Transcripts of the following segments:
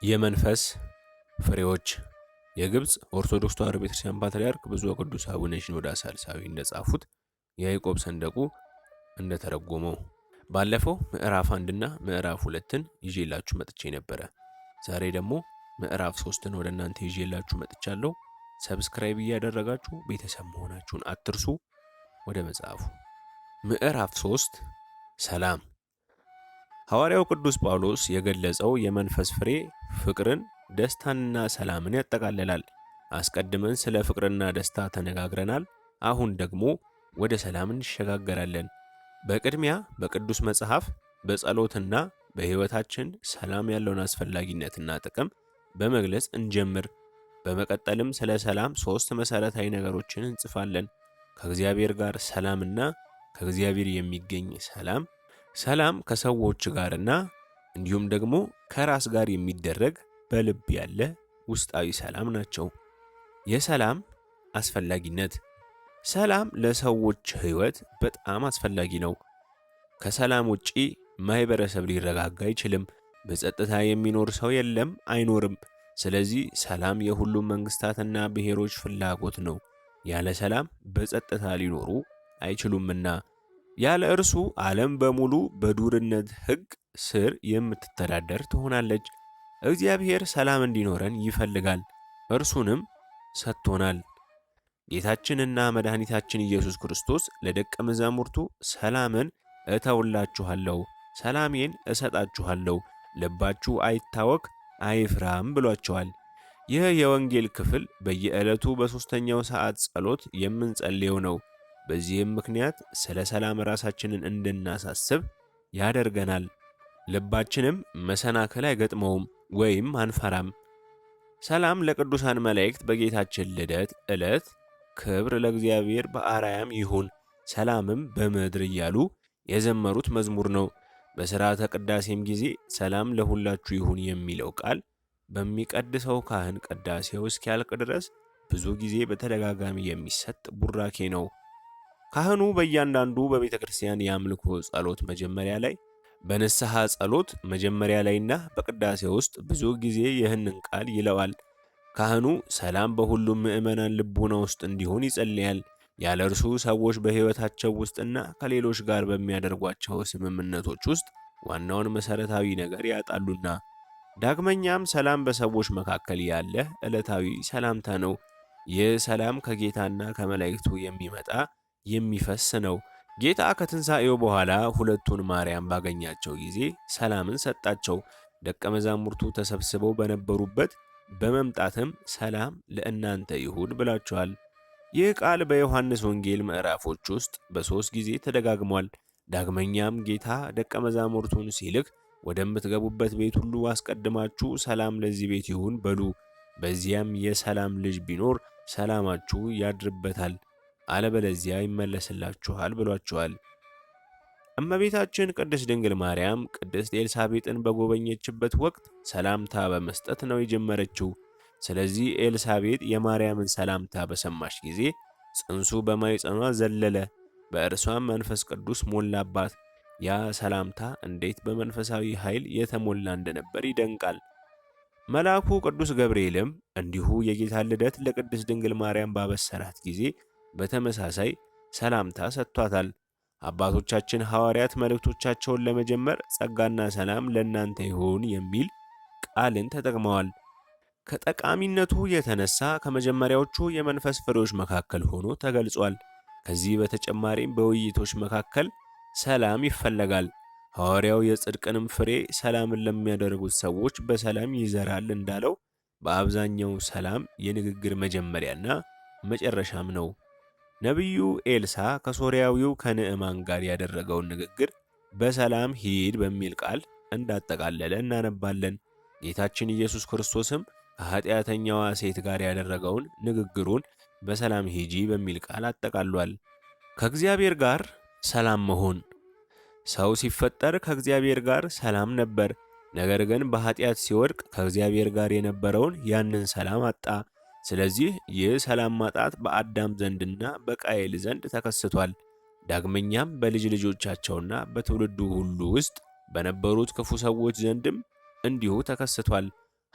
የመንፈስ ፍሬዎች የግብጽ ኦርቶዶክስ ተዋሕዶ ቤተክርስቲያን ፓትርያርክ ብፁዕ ወቅዱስ አቡነ ሺኖዳ ሳልሳዊ እንደጻፉት የያዕቆብ ሰንደቁ እንደተረጎመው ባለፈው ምዕራፍ 1 እና ምዕራፍ 2ን ይዤላችሁ መጥቼ ነበረ። ዛሬ ደግሞ ምዕራፍ 3ን ወደ እናንተ ይዤላችሁ መጥቻለሁ። ሰብስክራይብ እያደረጋችሁ ቤተሰብ መሆናችሁን አትርሱ። ወደ መጽሐፉ ምዕራፍ 3 ሰላም። ሐዋርያው ቅዱስ ጳውሎስ የገለጸው የመንፈስ ፍሬ ፍቅርን፣ ደስታንና ሰላምን ያጠቃልላል። አስቀድመን ስለ ፍቅርና ደስታ ተነጋግረናል። አሁን ደግሞ ወደ ሰላም እንሸጋገራለን። በቅድሚያ በቅዱስ መጽሐፍ በጸሎትና በሕይወታችን ሰላም ያለውን አስፈላጊነትና ጥቅም በመግለጽ እንጀምር። በመቀጠልም ስለ ሰላም 3 መሠረታዊ ነገሮችን እንጽፋለን። ከእግዚአብሔር ጋር ሰላምና ከእግዚአብሔር የሚገኝ ሰላም፣ ሰላም ከሰዎች ጋርና እንዲሁም ደግሞ ከራስ ጋር የሚደረግ በልብ ያለ ውስጣዊ ሰላም ናቸው። የሰላም አስፈላጊነት። ሰላም ለሰዎች ሕይወት በጣም አስፈላጊ ነው። ከሰላም ውጪ ማህበረሰብ ሊረጋጋ አይችልም። በጸጥታ የሚኖር ሰው የለም፣ አይኖርም። ስለዚህ ሰላም የሁሉም መንግስታትና ብሔሮች ፍላጎት ነው። ያለ ሰላም በጸጥታ ሊኖሩ አይችሉምና ያለ እርሱ ዓለም በሙሉ በዱርነት ሕግ ስር የምትተዳደር ትሆናለች። እግዚአብሔር ሰላም እንዲኖረን ይፈልጋል፣ እርሱንም ሰጥቶናል። ጌታችንና መድኃኒታችን ኢየሱስ ክርስቶስ ለደቀ መዛሙርቱ ሰላምን እተውላችኋለሁ፣ ሰላሜን እሰጣችኋለሁ፣ ልባችሁ አይታወክ አይፍራም ብሏቸዋል። ይህ የወንጌል ክፍል በየዕለቱ በሦስተኛው ሰዓት ጸሎት የምንጸልየው ነው። በዚህም ምክንያት ስለ ሰላም ራሳችንን እንድናሳስብ ያደርገናል። ልባችንም መሰናክል አይገጥመውም ወይም አንፈራም። ሰላም ለቅዱሳን መላእክት በጌታችን ልደት ዕለት ክብር ለእግዚአብሔር በአርያም ይሁን ሰላምም በምድር እያሉ የዘመሩት መዝሙር ነው። በሥርዓተ ቅዳሴም ጊዜ ሰላም ለሁላችሁ ይሁን የሚለው ቃል በሚቀድሰው ካህን ቅዳሴው እስኪያልቅ ድረስ ብዙ ጊዜ በተደጋጋሚ የሚሰጥ ቡራኬ ነው። ካህኑ በእያንዳንዱ በቤተ ክርስቲያን የአምልኮ ጸሎት መጀመሪያ ላይ፣ በንስሐ ጸሎት መጀመሪያ ላይና በቅዳሴ ውስጥ ብዙ ጊዜ ይህንን ቃል ይለዋል። ካህኑ ሰላም በሁሉም ምዕመናን ልቡና ውስጥ እንዲሆን ይጸልያል። ያለ እርሱ ሰዎች በሕይወታቸው ውስጥና ከሌሎች ጋር በሚያደርጓቸው ስምምነቶች ውስጥ ዋናውን መሠረታዊ ነገር ያጣሉና። ዳግመኛም ሰላም በሰዎች መካከል ያለ ዕለታዊ ሰላምታ ነው። ይህ ሰላም ከጌታና ከመላእክቱ የሚመጣ የሚፈስ ነው። ጌታ ከትንሣኤው በኋላ ሁለቱን ማርያም ባገኛቸው ጊዜ ሰላምን ሰጣቸው። ደቀ መዛሙርቱ ተሰብስበው በነበሩበት በመምጣትም ሰላም ለእናንተ ይሁን ብላቸዋል። ይህ ቃል በዮሐንስ ወንጌል ምዕራፎች ውስጥ በ3 ጊዜ ተደጋግሟል። ዳግመኛም ጌታ ደቀ መዛሙርቱን ሲልክ ወደምትገቡበት ቤት ሁሉ አስቀድማችሁ ሰላም ለዚህ ቤት ይሁን በሉ፣ በዚያም የሰላም ልጅ ቢኖር ሰላማችሁ ያድርበታል፣ አለበለዚያ ይመለስላችኋል ብሏቸዋል። እመቤታችን ቅድስት ድንግል ማርያም ቅድስት ኤልሳቤጥን በጎበኘችበት ወቅት ሰላምታ በመስጠት ነው የጀመረችው። ስለዚህ ኤልሳቤጥ የማርያምን ሰላምታ በሰማች ጊዜ ጽንሱ በማኅፀኗ ዘለለ፣ በእርሷም መንፈስ ቅዱስ ሞላባት። ያ ሰላምታ እንዴት በመንፈሳዊ ኃይል የተሞላ እንደነበር ይደንቃል። መልአኩ ቅዱስ ገብርኤልም እንዲሁ የጌታን ልደት ለቅድስት ድንግል ማርያም ባበሰራት ጊዜ በተመሳሳይ ሰላምታ ሰጥቷታል። አባቶቻችን ሐዋርያት መልእክቶቻቸውን ለመጀመር ጸጋና ሰላም ለእናንተ ይሁን የሚል ቃልን ተጠቅመዋል። ከጠቃሚነቱ የተነሳ ከመጀመሪያዎቹ የመንፈስ ፍሬዎች መካከል ሆኖ ተገልጿል። ከዚህ በተጨማሪም በውይይቶች መካከል ሰላም ይፈለጋል። ሐዋርያው የጽድቅንም ፍሬ ሰላምን ለሚያደርጉት ሰዎች በሰላም ይዘራል እንዳለው በአብዛኛው ሰላም የንግግር መጀመሪያና መጨረሻም ነው። ነቢዩ ኤልሳ ከሶርያዊው ከንዕማን ጋር ያደረገውን ንግግር በሰላም ሂድ በሚል ቃል እንዳጠቃለለ እናነባለን። ጌታችን ኢየሱስ ክርስቶስም ከኃጢአተኛዋ ሴት ጋር ያደረገውን ንግግሩን በሰላም ሂጂ በሚል ቃል አጠቃሏል። ከእግዚአብሔር ጋር ሰላም መሆን። ሰው ሲፈጠር ከእግዚአብሔር ጋር ሰላም ነበር። ነገር ግን በኃጢአት ሲወድቅ ከእግዚአብሔር ጋር የነበረውን ያንን ሰላም አጣ። ስለዚህ ይህ ሰላም ማጣት በአዳም ዘንድና በቃየል ዘንድ ተከስቷል። ዳግመኛም በልጅ ልጆቻቸውና በትውልዱ ሁሉ ውስጥ በነበሩት ክፉ ሰዎች ዘንድም እንዲሁ ተከስቷል።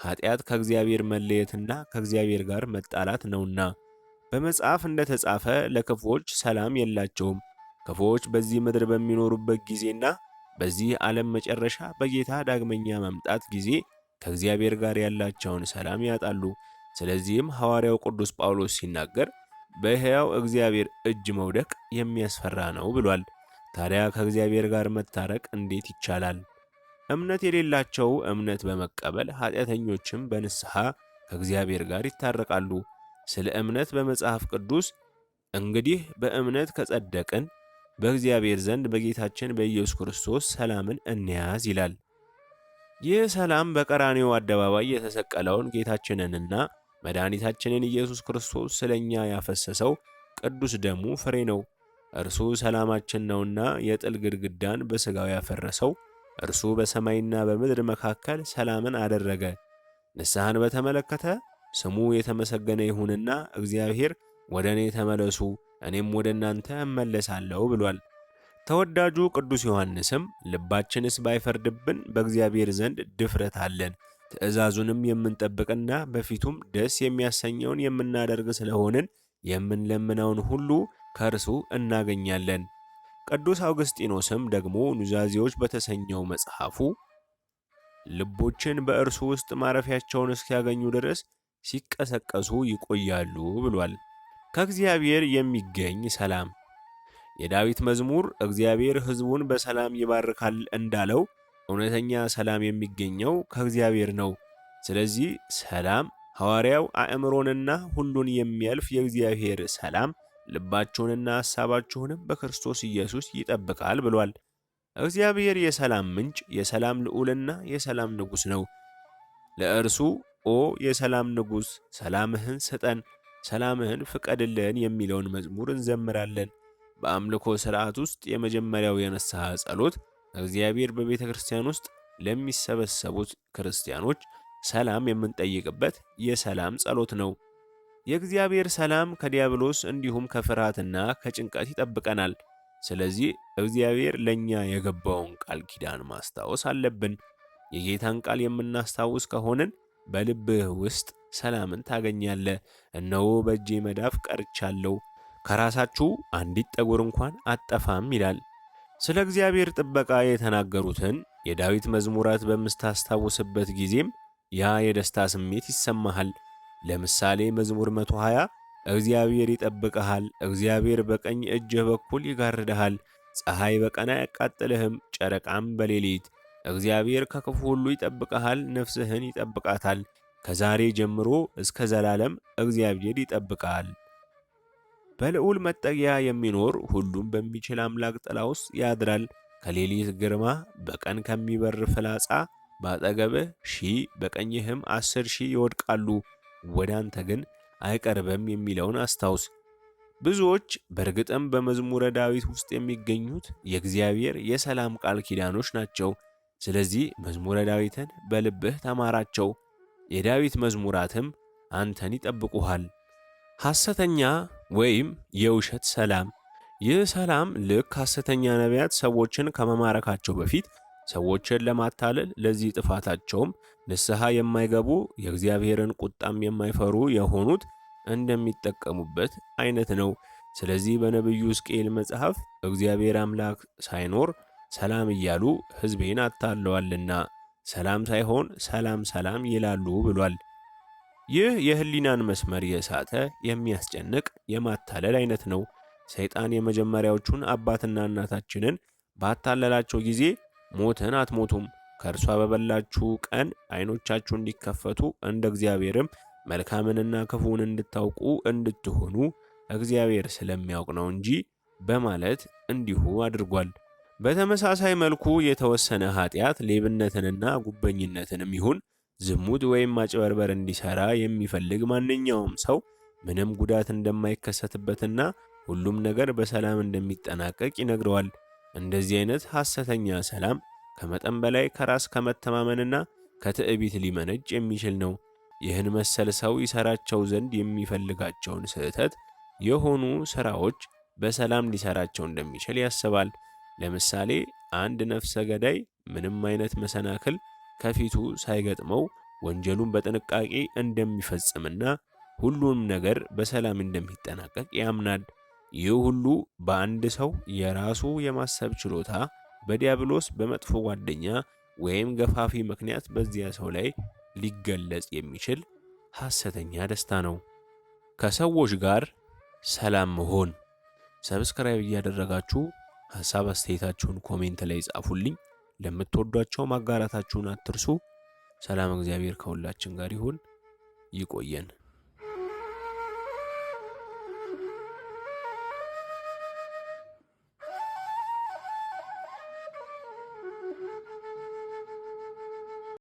ኃጢአት ከእግዚአብሔር መለየትና ከእግዚአብሔር ጋር መጣላት ነውና። በመጽሐፍ እንደተጻፈ ለክፉዎች ሰላም የላቸውም። ክፉዎች በዚህ ምድር በሚኖሩበት ጊዜና በዚህ ዓለም መጨረሻ በጌታ ዳግመኛ መምጣት ጊዜ ከእግዚአብሔር ጋር ያላቸውን ሰላም ያጣሉ። ስለዚህም ሐዋርያው ቅዱስ ጳውሎስ ሲናገር በሕያው እግዚአብሔር እጅ መውደቅ የሚያስፈራ ነው ብሏል። ታዲያ ከእግዚአብሔር ጋር መታረቅ እንዴት ይቻላል? እምነት የሌላቸው እምነት በመቀበል ኃጢአተኞችም በንስሐ ከእግዚአብሔር ጋር ይታረቃሉ። ስለ እምነት በመጽሐፍ ቅዱስ እንግዲህ በእምነት ከጸደቅን በእግዚአብሔር ዘንድ በጌታችን በኢየሱስ ክርስቶስ ሰላምን እንያዝ ይላል። ይህ ሰላም በቀራንዮ አደባባይ የተሰቀለውን ጌታችንንና መድኃኒታችንን ኢየሱስ ክርስቶስ ስለ እኛ ያፈሰሰው ቅዱስ ደሙ ፍሬ ነው። እርሱ ሰላማችን ነውና የጥል ግድግዳን በሥጋው ያፈረሰው እርሱ በሰማይና በምድር መካከል ሰላምን አደረገ። ንስሐን በተመለከተ ስሙ የተመሰገነ ይሁንና እግዚአብሔር ወደ እኔ ተመለሱ እኔም ወደ እናንተ እመለሳለሁ ብሏል። ተወዳጁ ቅዱስ ዮሐንስም ልባችንስ ባይፈርድብን በእግዚአብሔር ዘንድ ድፍረት አለን፣ ትእዛዙንም የምንጠብቅና በፊቱም ደስ የሚያሰኘውን የምናደርግ ስለሆንን የምንለምነውን ሁሉ ከእርሱ እናገኛለን። ቅዱስ አውግስጢኖስም ደግሞ ኑዛዜዎች በተሰኘው መጽሐፉ ልቦችን በእርሱ ውስጥ ማረፊያቸውን እስኪያገኙ ድረስ ሲቀሰቀሱ ይቆያሉ ብሏል። ከእግዚአብሔር የሚገኝ ሰላም። የዳዊት መዝሙር እግዚአብሔር ሕዝቡን በሰላም ይባርካል እንዳለው እውነተኛ ሰላም የሚገኘው ከእግዚአብሔር ነው። ስለዚህ ሰላም ሐዋርያው አእምሮንና ሁሉን የሚያልፍ የእግዚአብሔር ሰላም ልባችሁንና ሐሳባችሁንም በክርስቶስ ኢየሱስ ይጠብቃል ብሏል። እግዚአብሔር የሰላም ምንጭ፣ የሰላም ልዑልና የሰላም ንጉሥ ነው። ለእርሱ ኦ የሰላም ንጉሥ ሰላምህን ስጠን፣ ሰላምህን ፍቀድልን የሚለውን መዝሙር እንዘምራለን። በአምልኮ ሥርዓት ውስጥ የመጀመሪያው የንስሐ ጸሎት እግዚአብሔር በቤተ ክርስቲያን ውስጥ ለሚሰበሰቡት ክርስቲያኖች ሰላም የምንጠይቅበት የሰላም ጸሎት ነው። የእግዚአብሔር ሰላም ከዲያብሎስ እንዲሁም ከፍርሃትና ከጭንቀት ይጠብቀናል። ስለዚህ እግዚአብሔር ለእኛ የገባውን ቃል ኪዳን ማስታወስ አለብን። የጌታን ቃል የምናስታውስ ከሆንን በልብህ ውስጥ ሰላምን ታገኛለህ። እነሆ በእጄ መዳፍ ቀርቻለሁ፣ ከራሳችሁ አንዲት ጠጉር እንኳን አጠፋም ይላል። ስለ እግዚአብሔር ጥበቃ የተናገሩትን የዳዊት መዝሙራት በምታስታውስበት ጊዜም ያ የደስታ ስሜት ይሰማሃል። ለምሳሌ መዝሙር 120 እግዚአብሔር ይጠብቅሃል፣ እግዚአብሔር በቀኝ እጅህ በኩል ይጋርድሃል፣ ፀሐይ በቀን አያቃጥልህም፣ ጨረቃም በሌሊት። እግዚአብሔር ከክፉ ሁሉ ይጠብቅሃል፣ ነፍስህን ይጠብቃታል። ከዛሬ ጀምሮ እስከ ዘላለም እግዚአብሔር ይጠብቃል። በልዑል መጠጊያ የሚኖር ሁሉም በሚችል አምላክ ጥላ ውስጥ ያድራል። ከሌሊት ግርማ፣ በቀን ከሚበር ፍላጻ በአጠገብህ 1000 በቀኝህም 10,000 ይወድቃሉ፣ ወደ አንተ ግን አይቀርብም የሚለውን አስታውስ። ብዙዎች በእርግጥም በመዝሙረ ዳዊት ውስጥ የሚገኙት የእግዚአብሔር የሰላም ቃል ኪዳኖች ናቸው። ስለዚህ መዝሙረ ዳዊትን በልብህ ተማራቸው። የዳዊት መዝሙራትም አንተን ይጠብቁሃል። ሐሰተኛ ወይም የውሸት ሰላም። ይህ ሰላም ልክ ሐሰተኛ ነቢያት ሰዎችን ከመማረካቸው በፊት ሰዎችን ለማታለል ለዚህ ጥፋታቸውም ንስሐ የማይገቡ የእግዚአብሔርን ቁጣም የማይፈሩ የሆኑት እንደሚጠቀሙበት አይነት ነው። ስለዚህ በነቢዩ ሕዝቅኤል መጽሐፍ እግዚአብሔር አምላክ ሳይኖር ሰላም እያሉ ሕዝቤን አታለዋልና ሰላም ሳይሆን ሰላም ሰላም ይላሉ ብሏል። ይህ የህሊናን መስመር የሳተ የሚያስጨንቅ የማታለል አይነት ነው። ሰይጣን የመጀመሪያዎቹን አባትና እናታችንን ባታለላቸው ጊዜ ሞትን አትሞቱም፣ ከእርሷ በበላችሁ ቀን ዓይኖቻችሁ እንዲከፈቱ እንደ እግዚአብሔርም መልካምንና ክፉን እንድታውቁ እንድትሆኑ እግዚአብሔር ስለሚያውቅ ነው እንጂ በማለት እንዲሁ አድርጓል። በተመሳሳይ መልኩ የተወሰነ ኃጢአት ሌብነትንና ጉበኝነትንም ይሁን ዝሙት ወይም ማጭበርበር እንዲሰራ የሚፈልግ ማንኛውም ሰው ምንም ጉዳት እንደማይከሰትበትና ሁሉም ነገር በሰላም እንደሚጠናቀቅ ይነግረዋል። እንደዚህ አይነት ሐሰተኛ ሰላም ከመጠን በላይ ከራስ ከመተማመንና ከትዕቢት ሊመነጭ የሚችል ነው። ይህን መሰል ሰው ይሰራቸው ዘንድ የሚፈልጋቸውን ስህተት የሆኑ ሥራዎች በሰላም ሊሰራቸው እንደሚችል ያስባል። ለምሳሌ አንድ ነፍሰ ገዳይ ምንም አይነት መሰናክል ከፊቱ ሳይገጥመው ወንጀሉን በጥንቃቄ እንደሚፈጽምና ሁሉንም ነገር በሰላም እንደሚጠናቀቅ ያምናል። ይህ ሁሉ በአንድ ሰው የራሱ የማሰብ ችሎታ በዲያብሎስ በመጥፎ ጓደኛ ወይም ገፋፊ ምክንያት በዚያ ሰው ላይ ሊገለጽ የሚችል ሐሰተኛ ደስታ ነው። ከሰዎች ጋር ሰላም መሆን። ሰብስክራይብ እያደረጋችሁ ሐሳብ አስተያየታችሁን ኮሜንት ላይ ጻፉልኝ። ለምትወዷቸው ማጋራታችሁን አትርሱ። ሰላም፣ እግዚአብሔር ከሁላችን ጋር ይሁን። ይቆየን።